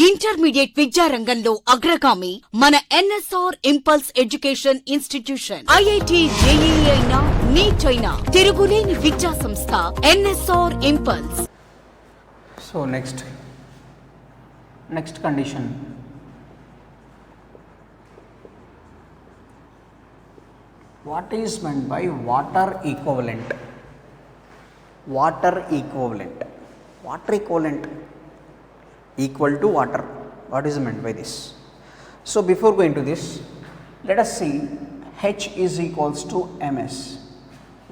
Intermediate విద్యారంగంలో అగ్రగామి మన NSR impulse education institution. IIT, JEE అయినా, నీట్ అయినా తిరుగులేని విద్యా సంస్థ NSR impulse. So next condition. What is meant by water equivalent? Water equivalent. Water equivalent equal to water. What is meant by this? So before going to this, let us see H is equals to Ms.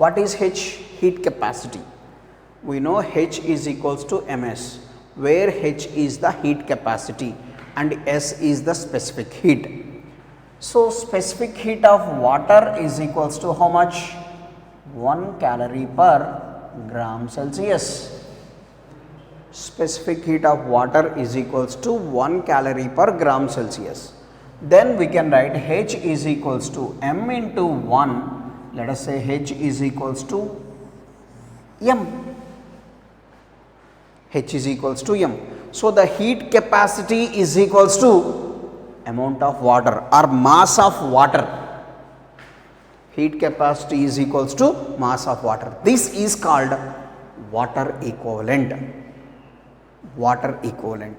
What is H? Heat capacity. We know H is equals to Ms, where H is the heat capacity and S is the specific heat. So specific heat of water is equals to how much? 1 calorie per gram Celsius. Specific heat of water is equals to 1 calorie per gram Celsius. Then we can write H is equals to M into 1. Let us say H is equals to M. H is equals to M. So the heat capacity is equals to amount of water or mass of water. Heat capacity is equals to mass of water. This is called water equivalent. Water equivalent.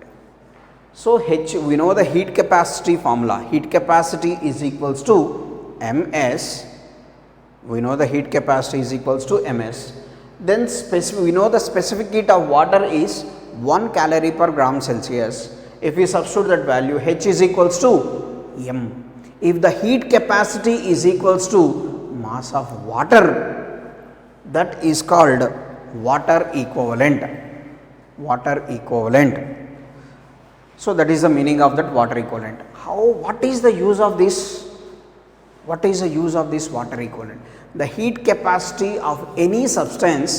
So H, we know the heat capacity formula. Heat capacity is equals to Ms. We know the heat capacity is equals to Ms. Then we know the specific heat of water is 1 calorie per gram Celsius. If we substitute that value, H is equals to M. If the heat capacity is equals to mass of water, that is called water equivalent. Water equivalent. So that is the meaning of that water equivalent. What is the use of this? What is the use of this water equivalent? The heat capacity of any substance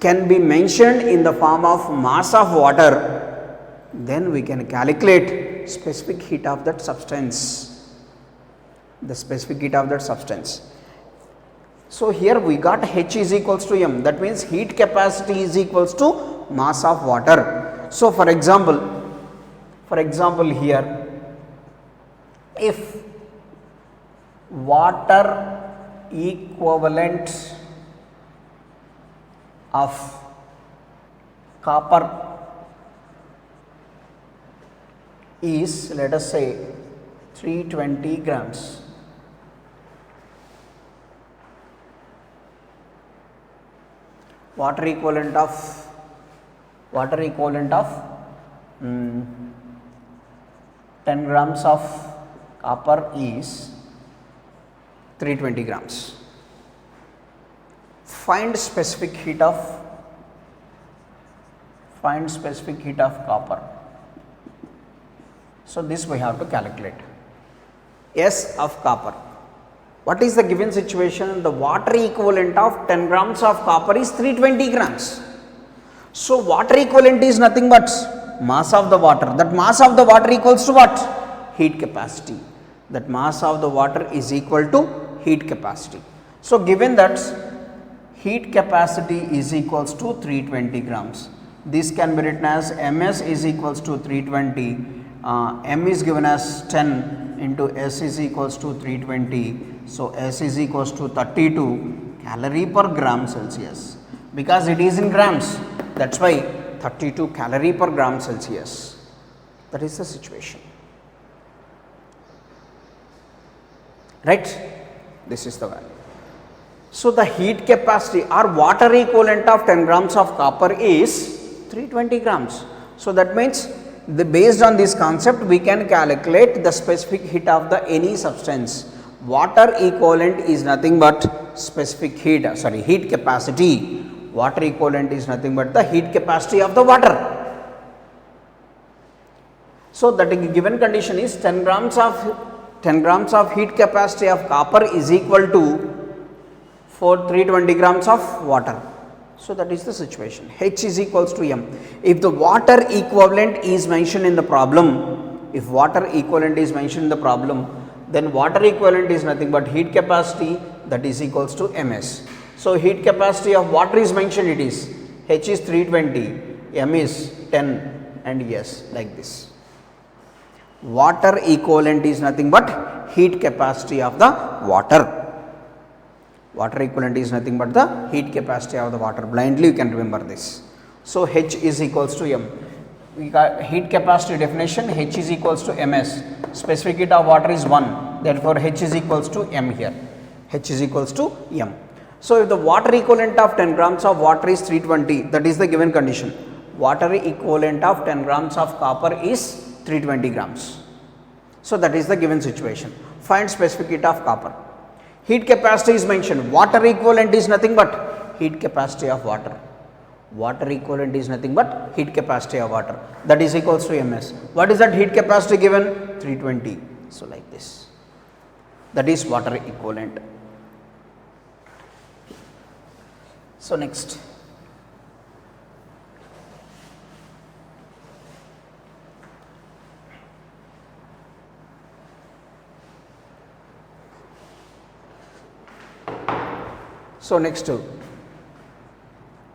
can be mentioned in the form of mass of water. Then we can calculate specific heat of that substance. The specific heat of that substance. So here we got H is equals to M. That means heat capacity is equals to mass of water. So for example here, if water equivalent of copper is, let us say, 320 grams. Water equivalent of 10 grams of copper is 320 grams. Find specific heat of copper. So this we have to calculate. S of copper. What is the given situation? The water equivalent of 10 grams of copper is 320 grams. So water equivalent is nothing but mass of the water. That mass of the water equals to what? Heat capacity. That mass of the water is equal to heat capacity. So given that heat capacity is equals to 320 grams, this can be written as Ms is equals to 320, M is given as 10 into S is equals to 320. So S is equals to 32 calorie per gram Celsius. Because it is in grams, that's why 32 calorie per gram Celsius. That is the situation. Right? This is the value. So the heat capacity or water equivalent of 10 grams of copper is 320 grams. So that means based on this concept, we can calculate the specific heat of the any substance. Water equivalent is nothing but specific heat capacity. Water equivalent is nothing but the heat capacity of the water. So that given condition is 10 grams of heat capacity of copper is equal to 320 grams of water. So that is the situation. H is equals to M. If the water equivalent is mentioned in the problem, then water equivalent is nothing but heat capacity, that is equals to Ms. So heat capacity of water is mentioned, it is H is 320, M is 10 and S like this. Water equivalent is nothing but heat capacity of the water. Water equivalent is nothing but the heat capacity of the water. Blindly you can remember this. So H is equals to M. We got heat capacity definition, H is equals to Ms. Specific heat of water is 1. Therefore, H is equals to M here. H is equals to M. So, if the water equivalent of 10 grams of water is 320, that is the given condition. Water equivalent of 10 grams of copper is 320 grams. So, that is the given situation. Find specific heat of copper. Heat capacity is mentioned. Water equivalent is nothing but heat capacity of water. Water equivalent is nothing but heat capacity of water, that is equals to Ms. What is that heat capacity given? 320. So, like this, that is water equivalent. So, next,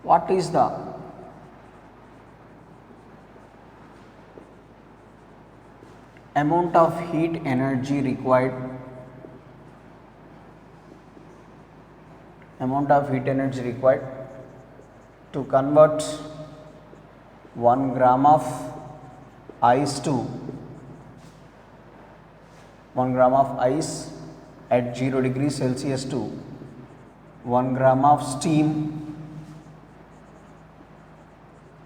what is the amount of heat energy required to convert 1 gram of ice to 1 gram of ice at 0 degrees Celsius to 1 gram of steam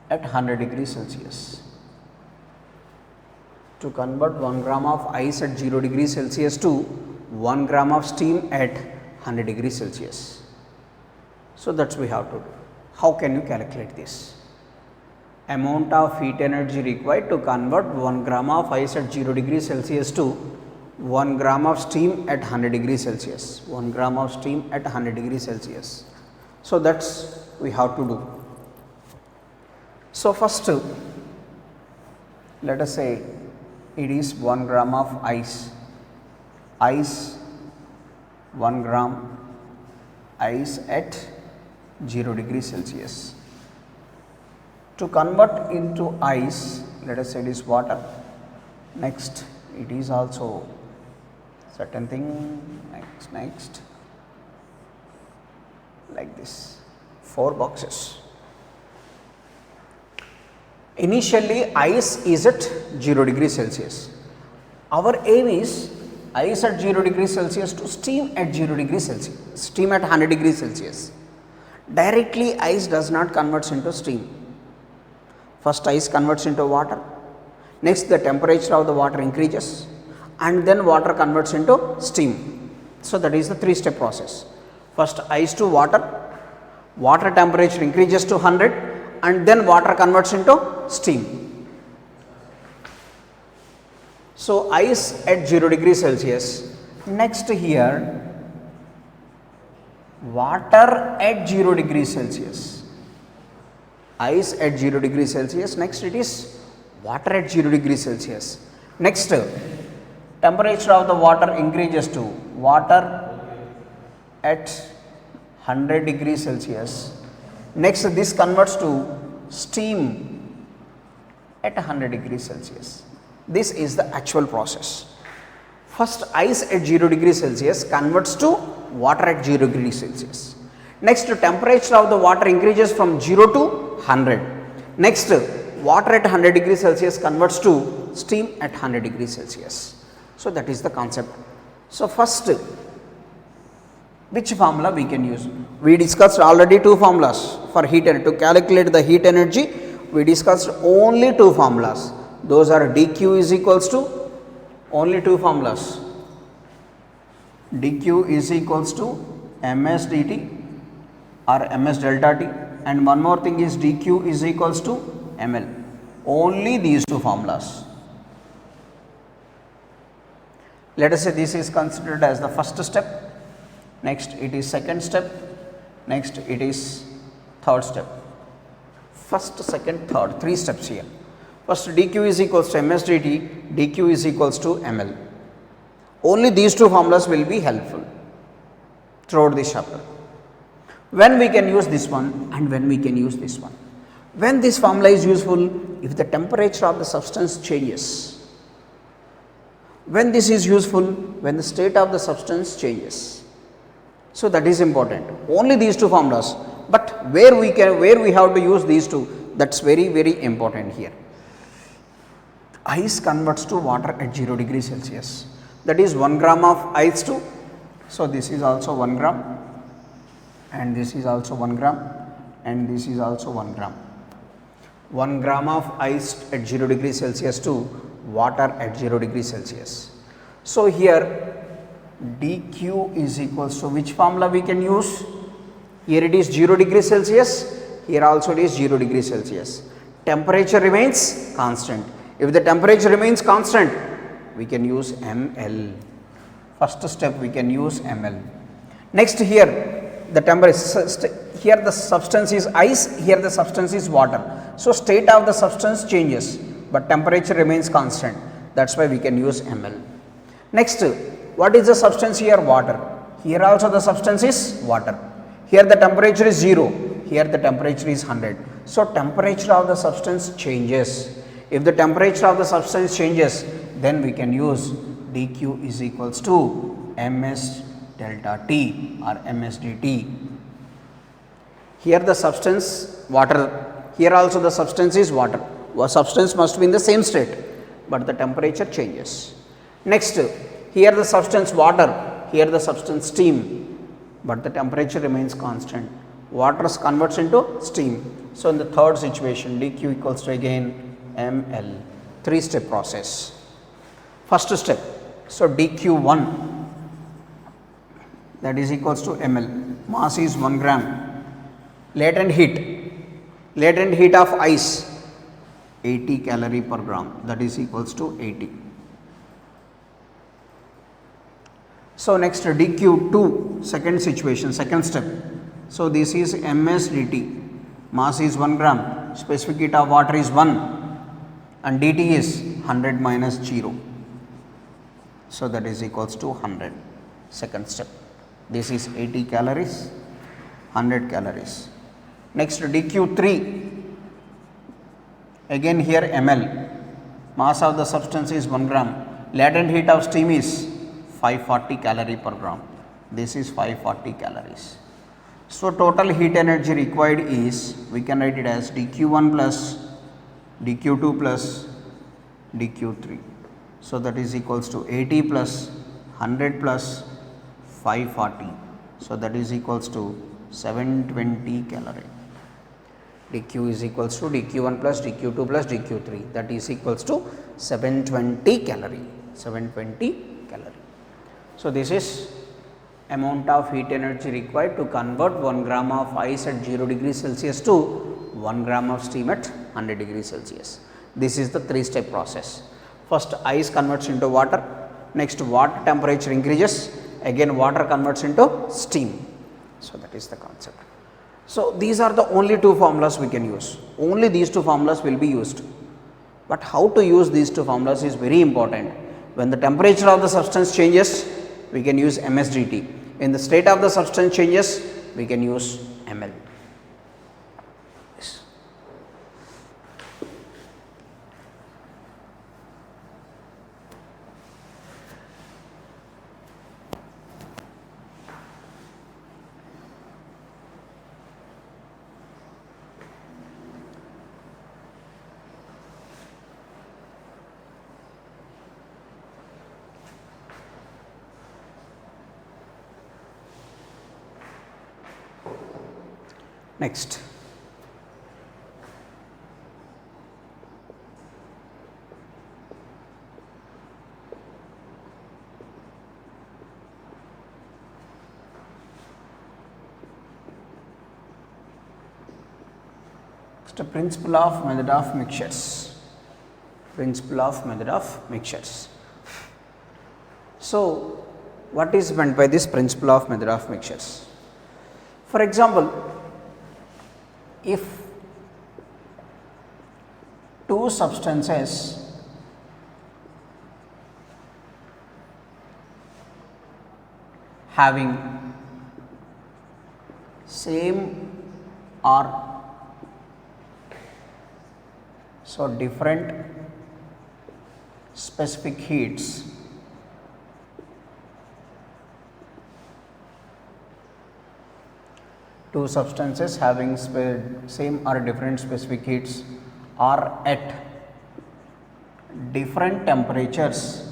at 100 degrees Celsius. To convert 1 gram of ice at 0 degrees Celsius to 1 gram of steam at 100 degrees Celsius. So, that is we have to do. How can you calculate this? Amount of heat energy required to convert 1 gram of ice at 0 degrees Celsius to 1 gram of steam at 100 degrees Celsius. 1 gram of steam at 100 degrees Celsius. So, that is we have to do. So, first let us say it is 1 gram of ice, 1 gram ice at 0 degrees Celsius. To convert into ice, let us say it is water. Next, it is also certain thing, next like this, 4 boxes. Initially, ice is at 0 degrees Celsius. Our aim is ice at 0 degrees Celsius to steam at 0 degrees Celsius, steam at 100 degrees Celsius. Directly, ice does not converts into steam. First, ice converts into water. Next, the temperature of the water increases, and then water converts into steam. So, that is the 3-step process. First, ice to water, water temperature increases to 100, and then water converts into steam. So, ice at 0 degrees Celsius. Next here, water at 0 degrees Celsius. Ice at 0 degrees Celsius. Next, it is water at 0 degrees Celsius. Next, temperature of the water increases to water at 100 degrees Celsius. Next, this converts to steam at 100 degrees Celsius. This is the actual process. First, ice at 0 degrees Celsius converts to water at 0 degrees Celsius. Next, temperature of the water increases from 0 to 100. Next, water at 100 degrees Celsius converts to steam at 100 degrees Celsius. So, that is the concept. So, first, which formula we can use? We discussed already 2 formulas for heat energy. To calculate the heat energy, we discussed only 2 formulas. Those are dq is equals to only 2 formulas. dq is equals to ms dt or ms delta t, and one more thing is dq is equals to ml. Only these 2 formulas. Let us say this is considered as the first step. Next, it is second step. Next, it is third step. First, second, third, 3 steps here. First, dq is equals to ms dt, dq is equals to ml. Only these 2 formulas will be helpful throughout this chapter. When we can use this one and when we can use this one. When this formula is useful, if the temperature of the substance changes, When this is useful? When the state of the substance changes. So that is important. Only these two formulas, but where we have to use these two, that's very, very important here. Ice converts to water at 0 degree Celsius. That is 1 gram of ice to, so this is also 1 gram, and this is also 1 gram, and this is also 1 gram. 1 gram of ice at 0 degree Celsius to water at 0 degree Celsius. So here dq is equals to which formula we can use? Here it is 0 degree Celsius, here also it is 0 degree Celsius. Temperature remains constant. If the temperature remains constant, we can use ml. First step we can use ml. Next here the temperature, here the substance is ice, here the substance is water. So state of the substance changes, but temperature remains constant. That's why we can use ml. Next, what is the substance here? Water. Here also the substance is water. Here the temperature is 0, here the temperature is 100. So temperature of the substance changes. If the temperature of the substance changes, then we can use dq is equals to ms delta T or ms dt. Here the substance water, here also the substance is water. Substance must be in the same state, but the temperature changes. Next, here the substance water, here the substance steam, but the temperature remains constant. Water converts into steam. So in the third situation, dq equals to again ml. 3-step process. First step, so dq1, that is equals to ml. Mass is 1 gram. Latent heat of ice 80 calorie per gram, that is equals to 80. So next dq2, second situation, second step. So this is ms dt. Mass is 1 gram, specific heat of water is 1, and dt is 100 minus 0. So that is equals to 100. Second step. This is 80 calories, 100 calories. Next dq3, again here ml. Mass of the substance is 1 gram. Latent heat of steam is 540 calorie per gram. This is 540 calories. So total heat energy required is, we can write it as dq1 plus dq2 plus dq3. So that is equals to 80 plus 100 plus 540. So that is equals to 720 calorie. dq is equals to dq1 plus dq2 plus dq3, that is equals to 720 calorie. 720 calorie. So this is amount of heat energy required to convert 1 gram of ice at 0 degree Celsius to 1 gram of steam at 100 degree Celsius. This is the 3-step process. First ice converts into water, next water temperature increases, again water converts into steam. So that is the concept. So these are the only two formulas we can use. Only these two formulas will be used. But how to use these two formulas is very important. When the temperature of the substance changes, we can use ms dt. In the state of the substance changes, we can use ml. Yes. Next, the principle of method of mixtures. Principle of method of mixtures. So what is meant by this principle of method of mixtures? For example, if two substances having same or so different specific heats Two substances having same or different specific heats are at different temperatures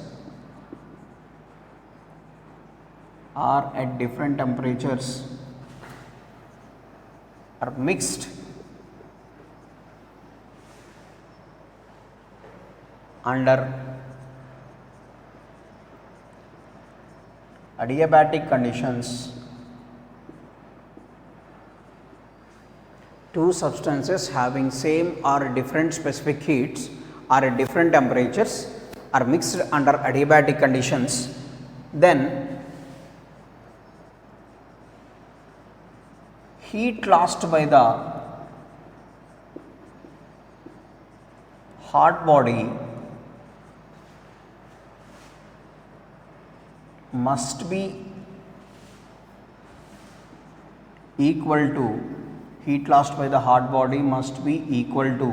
are mixed under adiabatic conditions. Two substances having same or different specific heats or at different temperatures are mixed under adiabatic conditions, then heat lost by the hot body must be equal to heat lost by the hot body must be equal to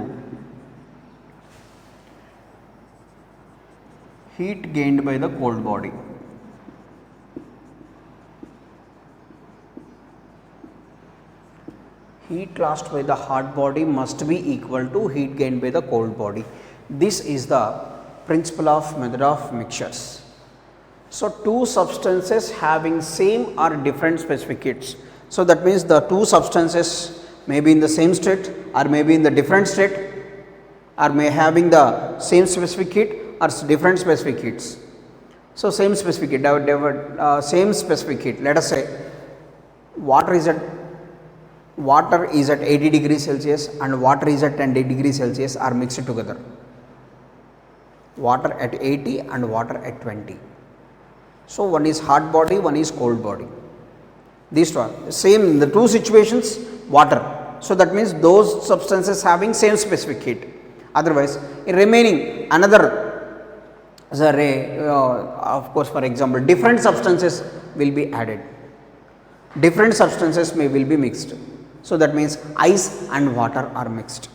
heat gained by the cold body. Heat lost by the hot body must be equal to heat gained by the cold body. This is the principle of method of mixtures. So, two substances having same or different specific heats. So, that means the two substances may be in the same state or may be in the different state or may having the same specific heat or different specific heats. So, same specific heat, same specific heat. Let us say water is at 80 degrees Celsius and water is at 10 degrees Celsius are mixed together. Water at 80 and water at 20. So, one is hot body, one is cold body. These two are same in the two situations water. So, that means those substances having same specific heat. Otherwise, in remaining another of course, for example, different substances will be added. Different substances will be mixed. So, that means ice and water are mixed.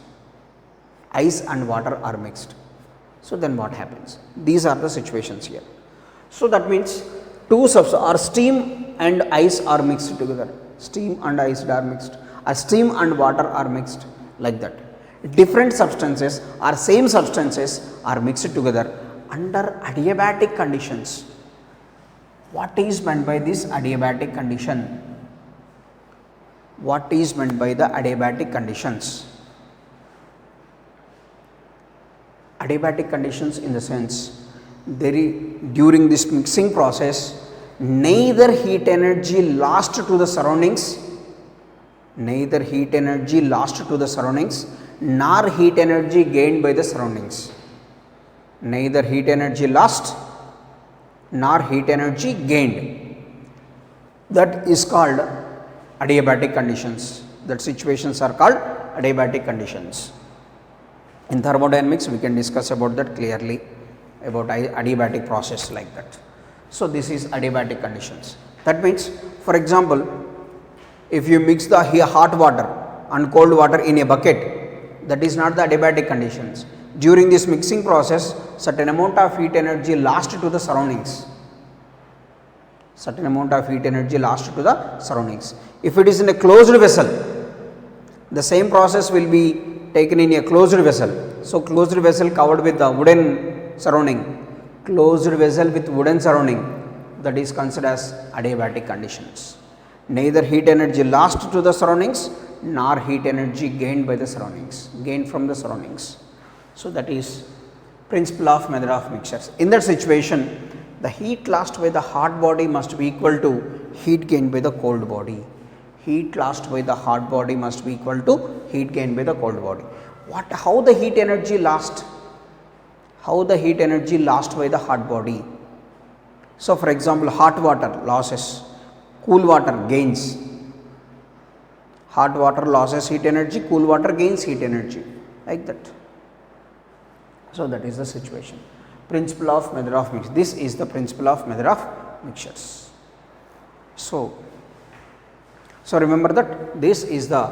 Ice and water are mixed. So, then what happens? These are the situations here. So, that means two substances or steam and ice are mixed together. Steam and ice are mixed. Or steam and water are mixed, like that. Different substances or same substances are mixed together under adiabatic conditions. What is meant by this adiabatic condition? What is meant by the adiabatic conditions? Adiabatic conditions in the sense during this mixing process neither heat energy lost to the surroundings, nor heat energy gained by the surroundings. Neither heat energy lost nor heat energy gained. That is called adiabatic conditions. That situations are called adiabatic conditions. In thermodynamics, we can discuss about that clearly, about adiabatic process like that. So, this is adiabatic conditions. That means, for example, if you mix the hot water and cold water in a bucket, that is not the adiabatic conditions. During this mixing process, certain amount of heat energy lost to the surroundings. Certain amount of heat energy lost to the surroundings. If it is in a closed vessel, the same process will be taken in a closed vessel. So, closed vessel covered with the wooden surrounding, closed vessel with wooden surrounding, that is considered as adiabatic conditions. Neither heat energy lost to the surroundings nor heat energy gained by the surroundings, gained from the surroundings. So, that is principle of method of mixtures. In that situation, the heat lost by the hot body must be equal to heat gained by the cold body. Heat lost by the hot body must be equal to heat gained by the cold body. How the heat energy lost? How the heat energy lost by the hot body? So, for example, hot water losses, cool water gains. Hot water losses heat energy, cool water gains heat energy, like that. So, that is the situation. Principle of method of mixture. This is the principle of method of mixtures. So, remember that this is the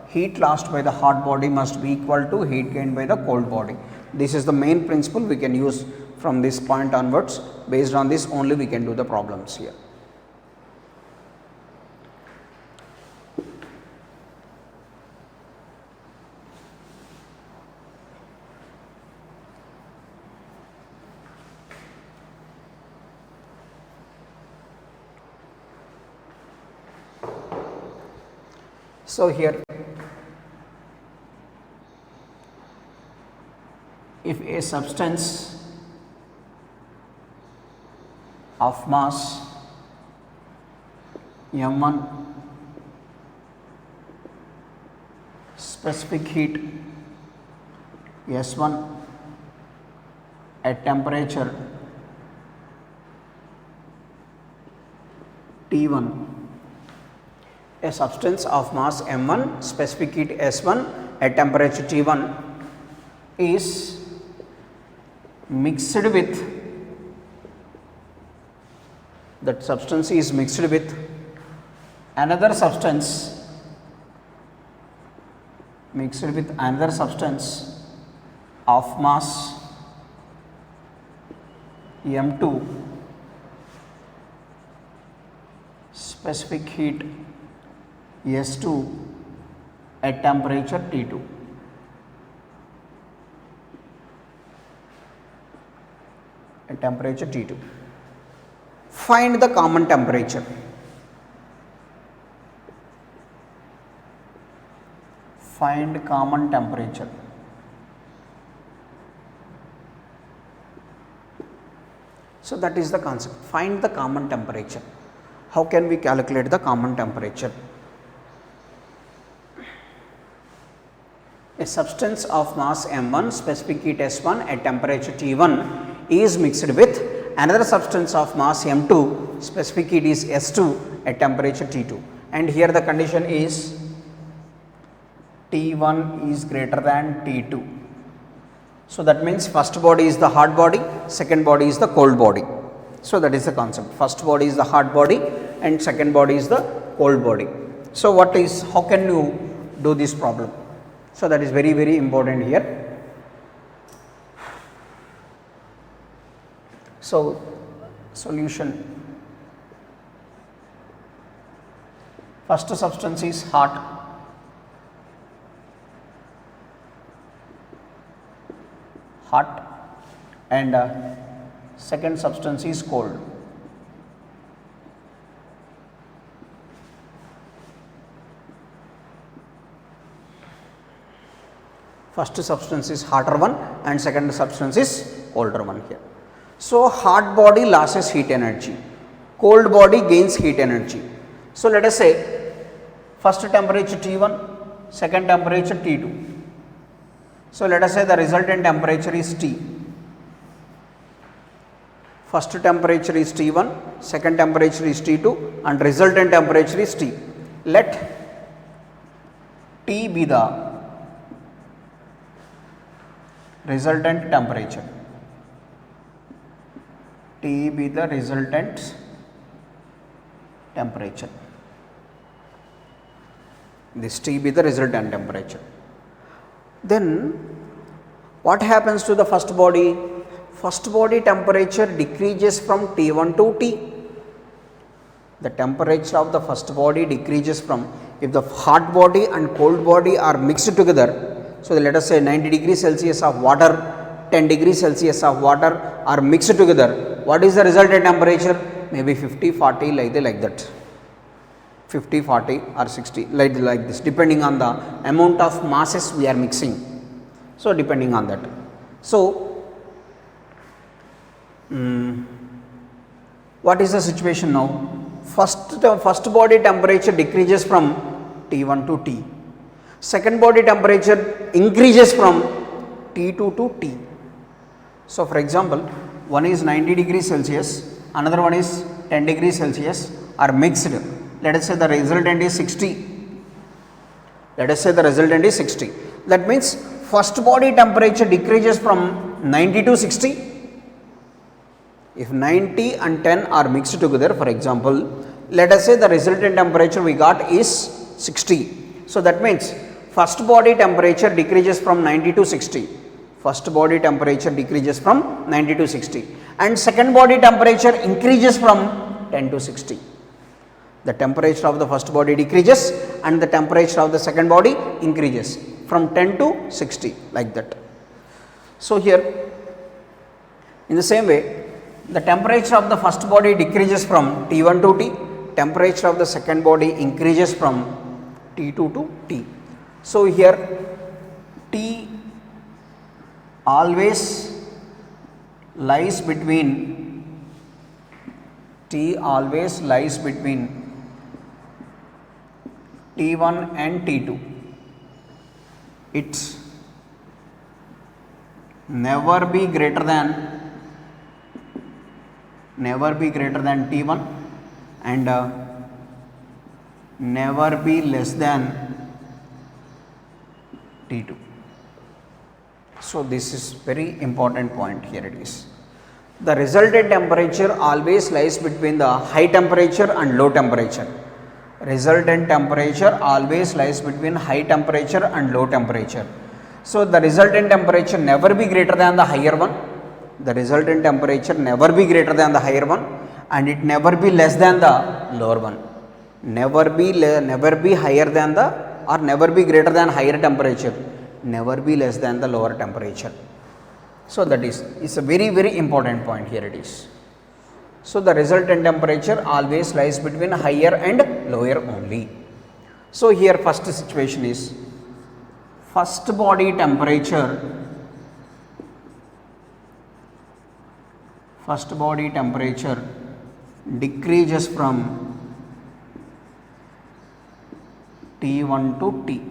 heat lost by the hot body must be equal to heat gained by the cold body. This is the main principle we can use from this point onwards. Based on this only we can do the problems here. So here, if a substance of mass m1, specific heat S1 at temperature T1, a substance of mass m1, specific heat S1 at temperature T1 is mixed with, that substance is mixed with another substance, of mass m2, specific heat S2 at temperature T2. At temperature T2. Find the common temperature. Find common temperature. So that is the concept. Find the common temperature. How can we calculate the common temperature? A substance of mass m1, specific heat S1 at temperature T1 is mixed with another substance of mass m2, specific heat is S2 at temperature T2, and here the condition is T1 is greater than T2. So that means first body is the hot body, second body is the cold body. So that is the concept. First body is the hot body and second body is the cold body. So how can you do this problem? So that is very, very important here. So solution, first substance is hot, and second substance is cold. First substance is hotter one and second substance is colder one here. So hot body loses heat energy, cold body gains heat energy. So let us say first temperature T1, second temperature T2. So let us say the resultant temperature is T. First temperature is T1, second temperature is T2 and resultant temperature is T. Let T be the resultant temperature. T be the resultant temperature. This T be the resultant temperature. Then what happens to the first body? First body temperature decreases from T1 to T. The temperature of the first body decreases from, if the hot body and cold body are mixed together, so let us say 90 degrees Celsius of water, 10 degrees Celsius of water are mixed together. What is the resultant temperature? Maybe 50, 40 like that. 50, 40 or 60 like this, depending on the amount of masses we are mixing. So depending on that. So what is the situation now? First body temperature decreases from T1 to T. Second body temperature increases from T2 to T. So for example, one is 90 degrees Celsius, another one is 10 degrees Celsius are mixed. Let us say the resultant is 60. That means first body temperature decreases from 90 to 60. If 90 and 10 are mixed together, for example, let us say the resultant temperature we got is 60. So that means first body temperature decreases from 90 to 60. First body temperature decreases from 90 to 60 and second body temperature increases from 10 to 60. The temperature of the first body decreases and the temperature of the second body increases from 10 to 60 like that. So here in the same way, the temperature of the first body decreases from T1 to T, temperature of the second body increases from T2 to T. So here T always lies between T1 and T2. It's never be greater than T1 and never be less than T2. So this is very important point. Here it is. The resultant temperature always lies between the high temperature and low temperature. Resultant temperature always lies between high temperature and low temperature. So the resultant temperature never be greater than the higher one. The resultant temperature never be greater than the higher one, and it never be less than the lower one. Never be higher than the, or never be greater than higher temperature. Never be less than the lower temperature. So that is a very, very important point. Here it is. So the resultant temperature always lies between higher and lower only. So here first situation is, first body temperature decreases from T1 to T.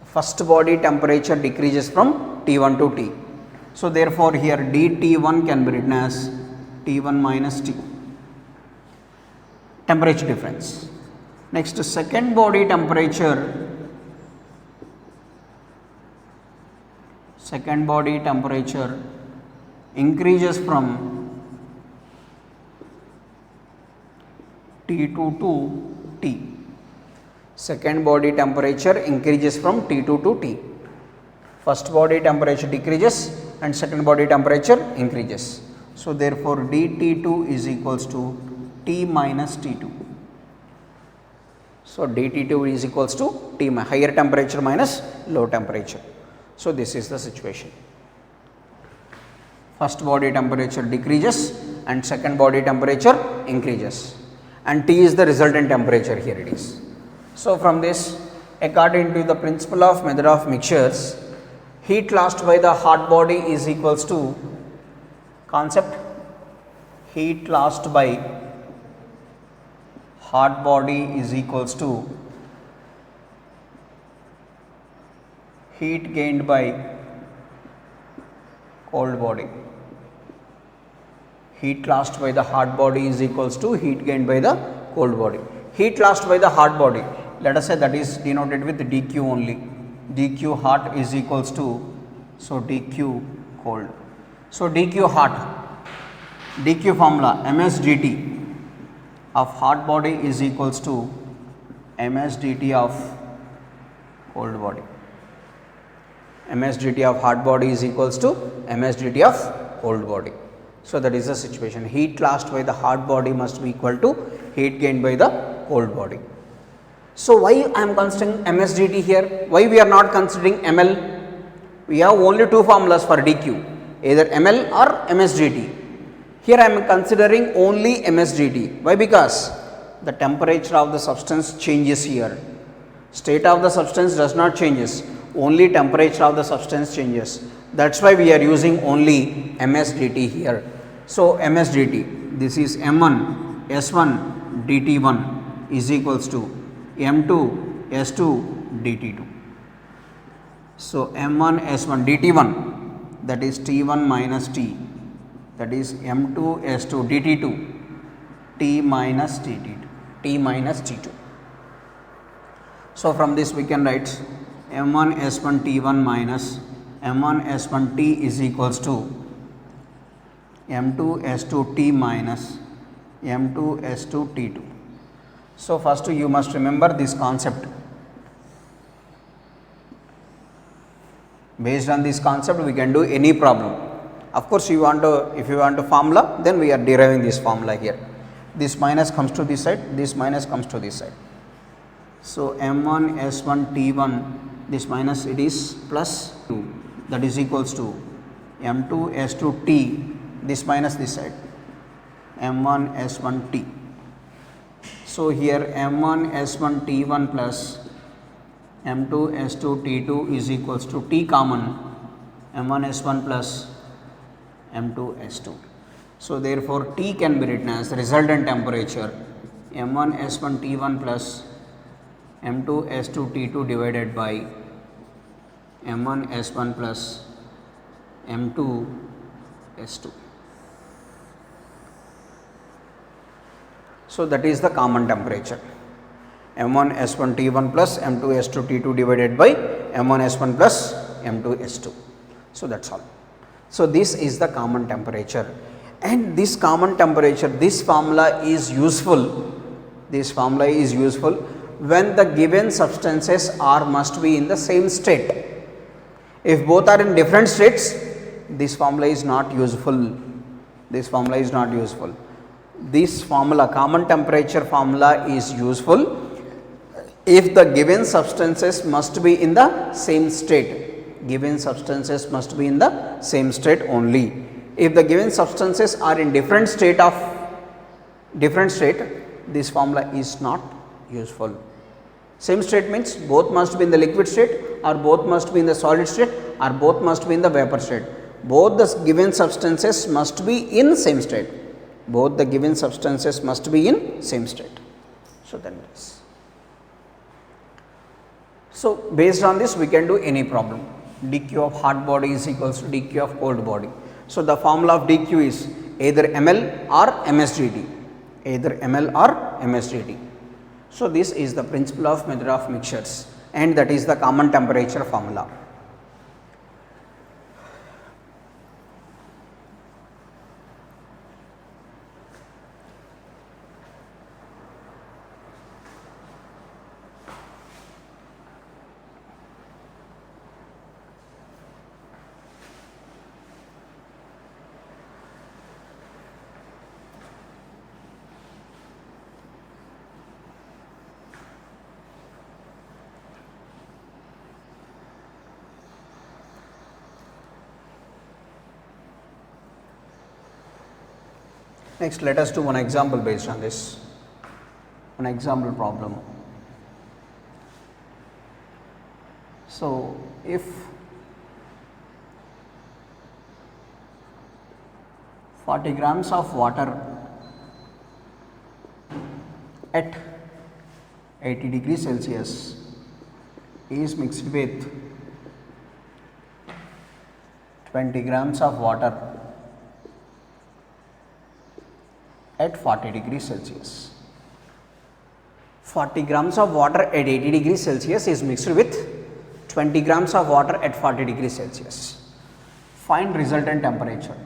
First body temperature decreases from T1 to T. So therefore here dT1 can be written as T1 minus T, temperature difference. Next, second body temperature increases from T2 to T. Second body temperature increases from T2 to T. First body temperature decreases and second body temperature increases. So therefore dT2 is equals to T minus T2. So dT2 is equals to T, higher temperature minus low temperature. So this is the situation. First body temperature decreases and second body temperature increases, and T is the resultant temperature. Here it is. So from this, according to the principle of method of mixtures, heat lost by the hot body is equals to concept, heat lost by hot body is equals to heat gained by cold body. Heat lost by the hot body is equals to heat gained by the cold body. Heat lost by the hot body, let us say that is denoted with dQ only. dQ hot is equals to, so dQ cold. So dQ hot, dQ formula ms dt of hot body is equals to ms dt of cold body. ms dt of hot body is equals to ms dt of cold body. So that is the situation. Heat lost by the hot body must be equal to heat gained by the cold body. So why I am considering ms dt here? Why we are not considering ml? We have only two formulas for dq, either ml or ms dt. Here I am considering only ms dt. Why? Because the temperature of the substance changes here. State of the substance does not changes, only temperature of the substance changes. That is why we are using only ms dt here. So ms dt, this is m1 s1 dt1 is equals to m2 s2 dt2. So m1 s1 dt1, that is t1 minus t, that is m2 s2 dt2 t minus tt2, t minus t2. So from this we can write m1 s1 t1 minus m1 s1 t is equals to m2 s2 t minus m2 s2 t2. So first you must remember this concept. Based on this concept we can do any problem. Of course if you want to formula, then we are deriving this formula here. This minus comes to this side, this minus comes to this side. So m1 s1 t1, this minus it is plus 2, that is equals to m2 s2 t, this minus this side, m1 s1 t. So here m1 s1 t1 plus m2 s2 t2 is equals to T common m1 s1 plus m2 s2. So therefore T can be written as resultant temperature m1 s1 t1 plus m2 s2 t2 divided by m1 s1 plus m2 s2. So that is the common temperature m1 s1 t1 plus m2 s2 t2 divided by m1 s1 plus m2 s2. So that's all. So this is the common temperature, and this common temperature, this formula is useful. This formula is useful when the given substances are must be in the same state. If both are in different states, this formula is not useful. This formula is not useful. This formula, common temperature formula, is useful if the given substances must be in the same state. Given substances must be in the same state only. If the given substances are in different state, this formula is not useful. Same state means both must be in the liquid state, or both must be in the solid state, or both must be in the vapor state. Both the given substances must be in same state. Both the given substances must be in same state. So then this. So based on this we can do any problem. dq of hot body is equals to dq of cold body. So the formula of dq is either ml or msdt. Either ml or msdt. So this is the principle of method of mixtures, and that is the common temperature formula. Next, let us do one example based on this, an example problem. So, if 40 grams of water at 80 degrees Celsius is mixed with 20 grams of water at 40 degrees Celsius. 40 grams of water at 80 degrees Celsius is mixed with 20 grams of water at 40 degrees Celsius. Find resultant temperature.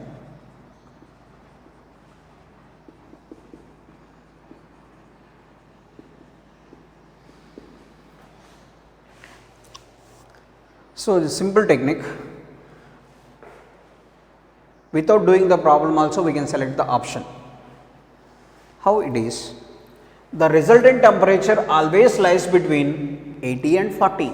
So, the simple technique, without doing the problem also we can select the option. How it is? The resultant temperature always lies between 80 and 40.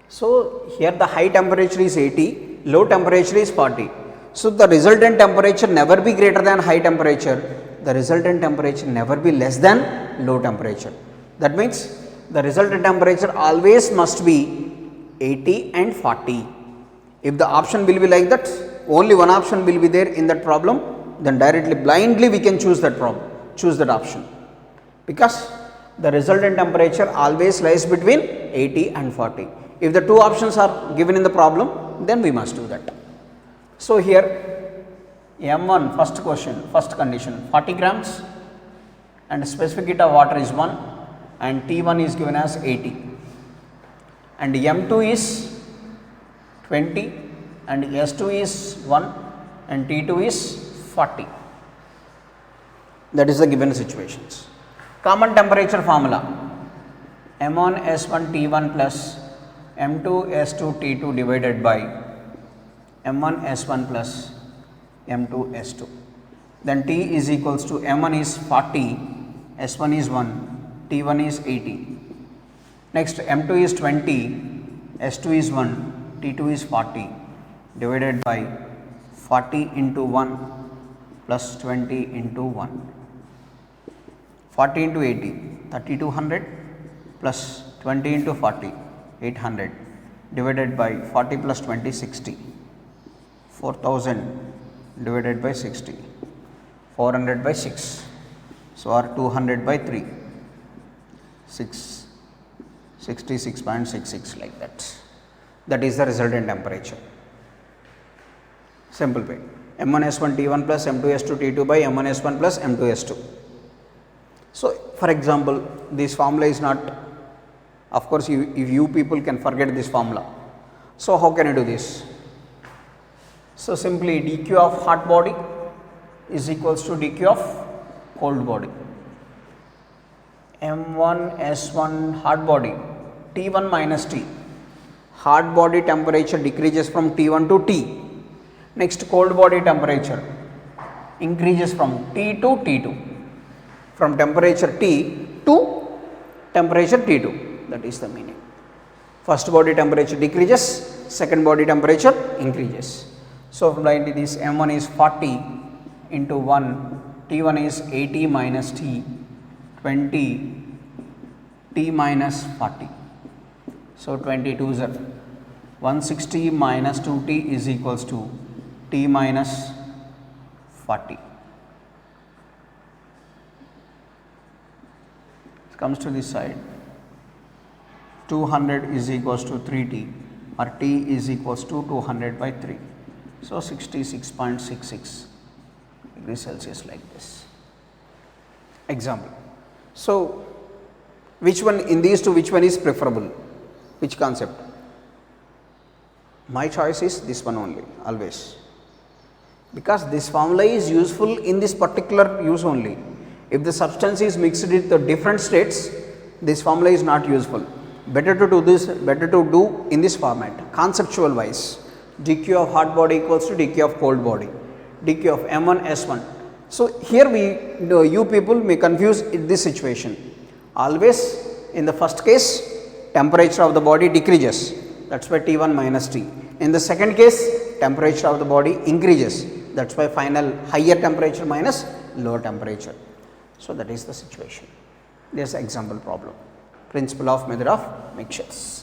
So, here the high temperature is 80, low temperature is 40. So, the resultant temperature never be greater than high temperature, the resultant temperature never be less than low temperature. That means, the resultant temperature always must be 80 and 40. If the option will be like that, only one option will be there in that problem, then directly blindly we can choose that problem, choose that option, because the resultant temperature always lies between 80 and 40. If the two options are given in the problem, then we must do that. So here M1, first question, first condition, 40 grams and specific heat of water is 1 and T1 is given as 80 and M2 is 20 and S2 is 1 and T2 is 40. That is the given situations. Common temperature formula, M1 S1 T1 plus M2 S2 T2 divided by M1 S1 plus M2 S2. Then T is equals to M1 is 40, S1 is 1, T1 is 80. Next M2 is 20, S2 is 1, T2 is 40 divided by 40 into 1 plus 20 into 1. 40 into 80, 3200 plus 20 into 40, 800 divided by 40 plus 20, 60, 4000 divided by 60, 400 by 6, so or 200 by 3, 66.66 like that. That is the resultant temperature. Simple way. M1S1 T1 plus M2S2 T2 by M1S1 plus M2S2. So, for example, this formula is not, of course, if you people can forget this formula. So, how can you do this? So, simply dq of hot body is equals to dq of cold body. M1S1 hot body, T1 minus T. Hot body temperature decreases from T1 to T. Next, cold body temperature increases from T to T2. From temperature T to temperature T2. That is the meaning. First body temperature decreases, second body temperature increases. So, from like this M1 is 40 into 1, T1 is 80 minus T, 20, T minus 40. So, 22 is 160 minus 2T is equals to T minus 40. It comes to this side, 200 is equals to 3T or T is equals to 200 by 3. So, 66.66 degrees Celsius like this. Example. So, which one in these two, which one is preferable? Which concept? My choice is this one only, always. Because this formula is useful in this particular use only. If the substance is mixed with the different states, this formula is not useful. Better to do this, better to do in this format, conceptual wise. dq of hot body equals to dq of cold body, dq of M1 S1. So, here you people may confuse in this situation. Always in the first case, temperature of the body decreases, that is why T1 minus T. In the second case, temperature of the body increases, that is why final higher temperature minus lower temperature. So, that is the situation. This is example problem, principle of method of mixtures.